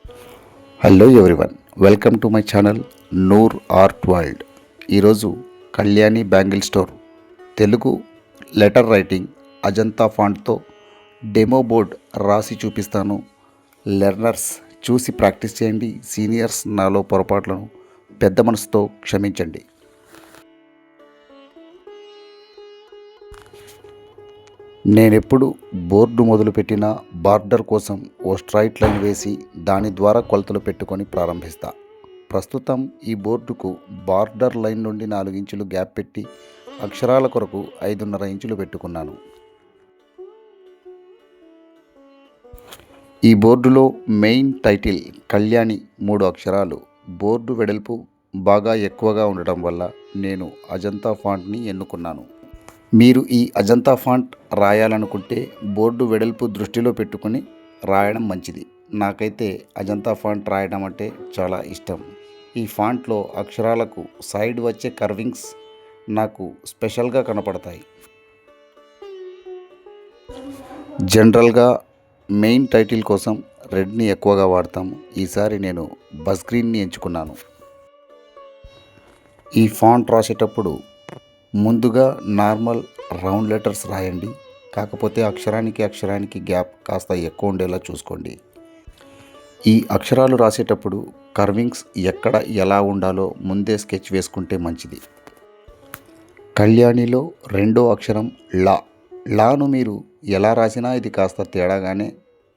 Hello everyone, welcome to my channel Noor art world. ఈరోజు Kalyani bangle store Telugu letter writing Ajanta ఫాంట్తో demo board రాసి చూపిస్తాను. Learners చూసి ప్రాక్టీస్ చేయండి. సీనియర్స్ నాలో పొరపాట్లను పెద్ద మనసుతో క్షమించండి. నేనెప్పుడు బోర్డు మొదలుపెట్టిన బార్డర్ కోసం ఓ స్ట్రైట్ లైన్ వేసి దాని ద్వారా కొలతలు పెట్టుకొని ప్రారంభిస్తా. ప్రస్తుతం ఈ బోర్డుకు బార్డర్ లైన్ నుండి 4 ఇంచులు గ్యాప్ పెట్టి అక్షరాల కొరకు 5.5 ఇంచులు పెట్టుకున్నాను. ఈ బోర్డులో మెయిన్ టైటిల్ కళ్యాణి 3 అక్షరాలు. బోర్డు వెడల్పు బాగా ఎక్కువగా ఉండటం వల్ల నేను అజంతా ఫాంట్ని ఎన్నుకున్నాను. మీరు ఈ అజంతా ఫాంట్ రాయాలనుకుంటే బోర్డు వెడల్పు దృష్టిలో పెట్టుకుని రాయడం మంచిది. నాకైతే అజంతా ఫాంట్ రాయడం అంటే చాలా ఇష్టం. ఈ ఫాంట్లో అక్షరాలకు సైడ్ వచ్చే కర్వింగ్స్ నాకు స్పెషల్గా కనపడతాయి. జనరల్గా మెయిన్ టైటిల్ కోసం రెడ్ని ఎక్కువగా వాడతాము. ఈసారి నేను బస్ గ్రీన్ని ఎంచుకున్నాను. ఈ ఫాంట్ రాసేటప్పుడు ముందుగా నార్మల్ రౌండ్ లెటర్స్ రాయండి. కాకపోతే అక్షరానికి గ్యాప్ కాస్త ఎక్కువ ఉండేలా చూసుకోండి. ఈ అక్షరాలు రాసేటప్పుడు కర్వింగ్స్ ఎక్కడ ఎలా ఉండాలో ముందే స్కెచ్ వేసుకుంటే మంచిది. కళ్యాణిలో రెండో అక్షరం లా. లాను మీరు ఎలా రాసినా ఇది కాస్త తేడాగానే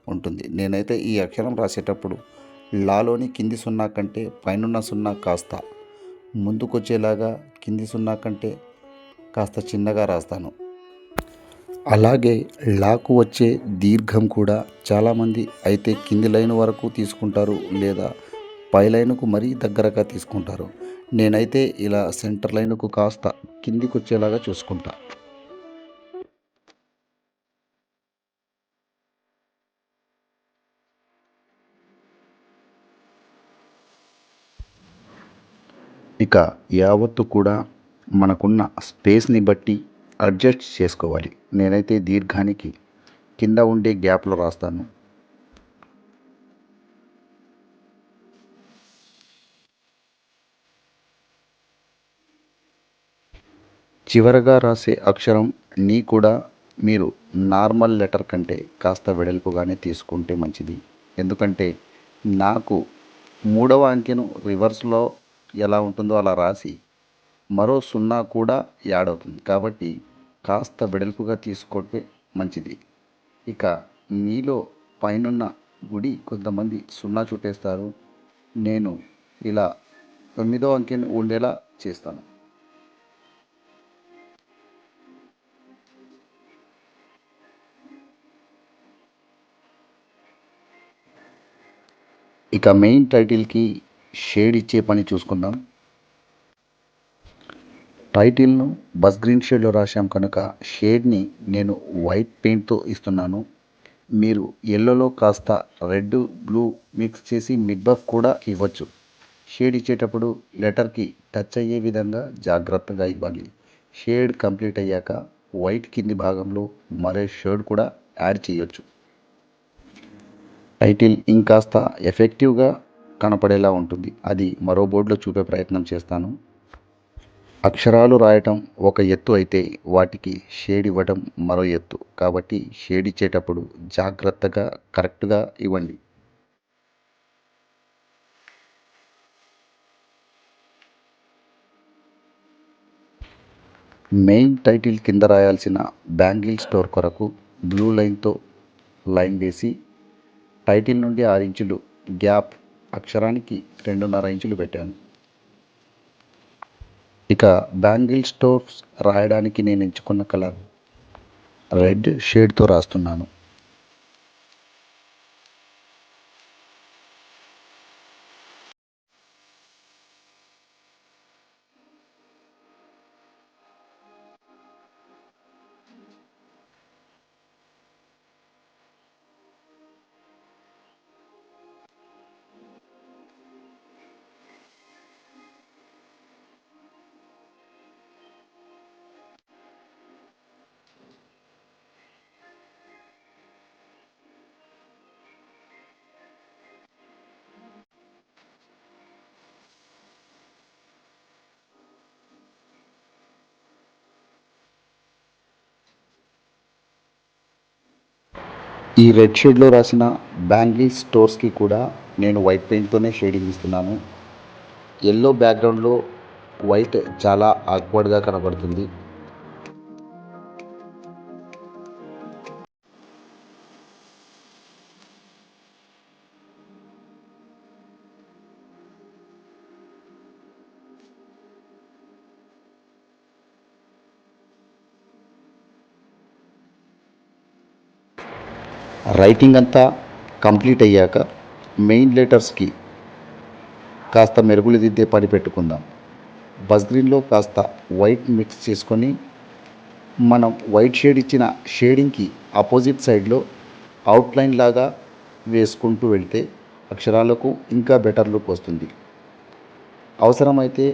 ఉంటుంది. నేనైతే ఈ అక్షరం రాసేటప్పుడు లాలోని కింది సున్నా కంటే పైనున్న సున్నా కాస్త ముందుకొచ్చేలాగా, కింది సున్నా కంటే కాస్త చిన్నగా రాస్తాను. అలాగే లాకు వచ్చే దీర్ఘం కూడా చాలామంది అయితే కింది లైన్ వరకు తీసుకుంటారు, లేదా పై లైనుకు మరీ దగ్గరగా తీసుకుంటారు. నేనైతే ఇలా సెంటర్ లైనుకు కాస్త కిందికి వచ్చేలాగా చూసుకుంటా. ఇక యావత్తు కూడా మనకున్న స్పేస్ని బట్టి అడ్జస్ట్ చేసుకోవాలి. నేనైతే దీర్ఘానికి కింద ఉండే గ్యాప్లో రాస్తాను. చివరగా రాసే అక్షరం నీ కూడా మీరు నార్మల్ లెటర్ కంటే కాస్త వెడల్పుగానే తీసుకుంటే మంచిది. ఎందుకంటే నాకు 3వ అంకెను రివర్స్లో ఎలా ఉంటుందో అలా రాసి మరో 0 కూడా యాడ్ అవుతుంది. కాబట్టి కాస్త వెడల్పుగా తీసుకుంటే మంచిది. ఇక నీలో పైనున్న గుడి కొంతమంది 0 చుట్టేస్తారు. నేను ఇలా 9వ అంకెను ఉండేలా చేస్తాను. ఇక మెయిన్ టైటిల్కి షేడ్ ఇచ్చే పని చూసుకుందాం. టైటిల్ను బస్ గ్రీన్ షేడ్లో రాశాం కనుక షేడ్ని నేను వైట్ పెయింట్తో ఇస్తున్నాను. మీరు ఎల్లోలో కాస్త రెడ్, బ్లూ మిక్స్ చేసి మిడ్ బఫ్ కూడా ఇవ్వచ్చు. షేడ్ ఇచ్చేటప్పుడు లెటర్కి టచ్ అయ్యే విధంగా జాగ్రత్తగా ఇవ్వాలి. షేడ్ కంప్లీట్ అయ్యాక వైట్ కింది భాగంలో మరో షేడ్ కూడా యాడ్ చేయొచ్చు. టైటిల్ ఇంకాస్త ఎఫెక్టివ్గా కనపడేలా ఉంటుంది. అది మరో బోర్డులో చూపే ప్రయత్నం చేస్తాను. అక్షరాలు రాయటం ఒక ఎత్తు అయితే వాటికి షేడ్ ఇవ్వటం మరో ఎత్తు. కాబట్టి షేడ్ ఇచ్చేటప్పుడు జాగ్రత్తగా కరెక్ట్గా ఇవ్వండి. మెయిన్ టైటిల్ కింద రాయాల్సిన బ్యాంగిల్ స్టోర్ కొరకు బ్లూ లైన్తో లైన్ వేసి టైటిల్ నుండి 6 ఇంచులు గ్యాప్, అక్షరానికి 2.5 ఇంచులు పెట్టాను. ఇక బ్యాంగిల్ స్టోర్స్ రాయడానికి నేను ఎంచుకున్న కలర్ రెడ్ షేడ్తో రాస్తున్నాను. ఈ రెడ్ షేడ్లో రాసిన బ్యాంగిల్ స్టోర్స్కి కూడా నేను వైట్ పెయింట్తోనే షేడింగ్ ఇస్తున్నాను. ఎల్లో బ్యాక్గ్రౌండ్లో వైట్ చాలా ఆక్వర్డ్గా కనబడుతుంది. రైటింగ్ అంతా కంప్లీట్ అయ్యాక మెయిన్ లెటర్స్కి కాస్త మెరుగులు దిద్దే పని పెట్టుకుందాం. బస్ గ్రీన్లో కాస్త వైట్ మిక్స్ చేసుకొని మనం వైట్ షేడ్ ఇచ్చిన షేడింగ్కి ఆపోజిట్ సైడ్లో అవుట్లైన్ లాగా వేసుకుంటూ వెళ్తే అక్షరాలకు ఇంకా బెటర్ లుక్ వస్తుంది. అవసరమైతే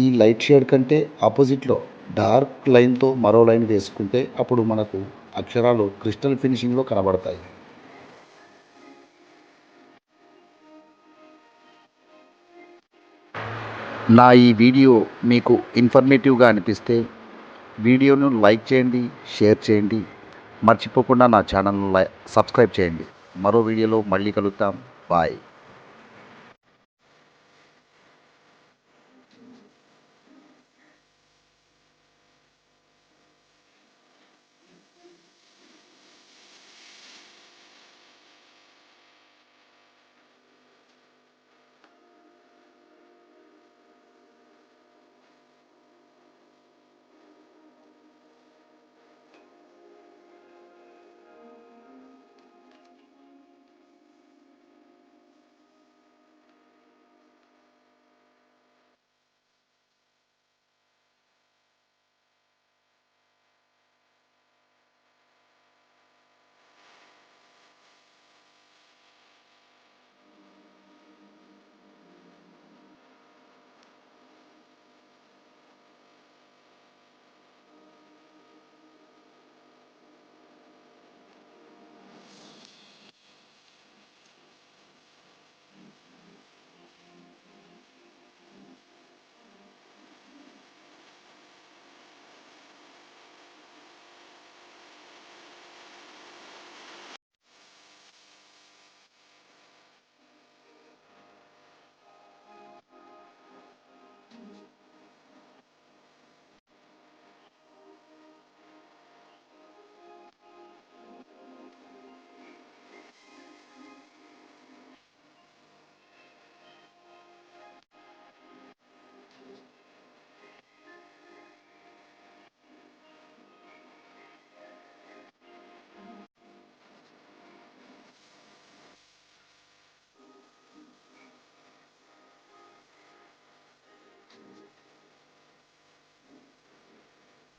ఈ లైట్ షేడ్ కంటే ఆపోజిట్లో డార్క్ లైన్తో మరో లైన్ వేసుకుంటే అప్పుడు మనకు అక్షరాలు క్రిస్టల్ ఫినిషింగ్లో కనబడతాయి. నా ఈ వీడియో మీకు ఇన్ఫర్మేటివ్గా అనిపిస్తే వీడియోను లైక్ చేయండి, షేర్ చేయండి. మర్చిపోకుండా నా ఛానల్ను సబ్స్క్రైబ్ చేయండి. మరో వీడియోలో మళ్ళీ కలుద్దాం. బాయ్.